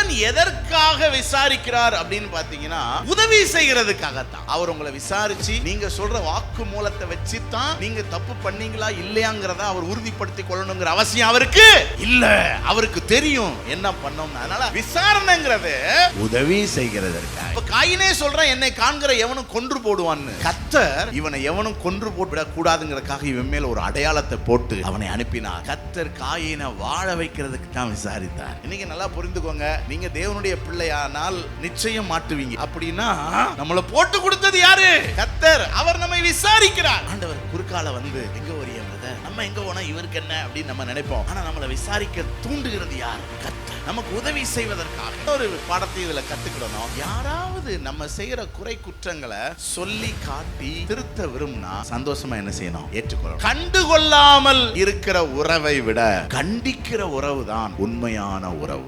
தேவன் எதற்காக விசாரிக்கிறார் அப்படின்னு பாத்தீங்கன்னா உதவி செய்யறதுக்காகத்தான். அவர் உங்களை விசாரிச்சு நீங்க சொல்ற வாக்கு மூலத்தை வச்சுதான் நீங்க தப்பு பண்ணீங்களா இல்லையாங்கிறத அவர் உறுதிப்படுத்தி கொள்ளணுங்கிற அவசியம் அவருக்கு இல்ல. அவருக்கு தெரியும் என்ன பண்ணோம்னு. அதனால விசாரணைங்கிறது உதவி செய்கிறதற்காக. இப்ப காயினே சொல்றான், என்னை காண்கிற எவனும் கொன்று போடுவான்னு. கர்த்தர் இவனை எவனும் கொன்று போட்டு கூடாதுங்கிறதுக்காக இவன் மேல ஒரு அடையாளத்தை போட்டு அவனை அனுப்பினார். கர்த்தர் காயினை வாழ வைக்கிறதுக்கு தான் விசாரித்தார். இன்னைக்கு நல்லா புரிந்துக்கோங்க, நீங்க தேவனுடைய பிள்ளையானால் நிச்சயம் மாட்டுவீங்க. அப்படின்னா நம்மள போட்டு கொடுத்தது யாரு? கர்த்தர். அவர் நம்மை விசாரிக்கிறார். ஆண்டவர் குறுக்கால வந்து எங்க வரிய நம்ம எங்க போனா இவருக்கு என்ன அப்படின்னு நம்ம நினைப்போம். ஆனா நம்மளை விசாரிக்க தூண்டுகிறது யார்? கர்த்தர். நமக்கு உதவி செய்வதற்காக ஒரு பாடத்தை இதுல கத்துக்கிடணும். யாராவது நம்ம செய்யற குறை குற்றங்களை சொல்லி காட்டி திருத்த விரும்பினா சந்தோஷமா என்ன செய்யணும்? ஏற்றுக்கொள்ளணும். கண்டுகொள்ளாமல் இருக்கிற உறவை விட கண்டிக்கிற உறவு தான் உண்மையான உறவு.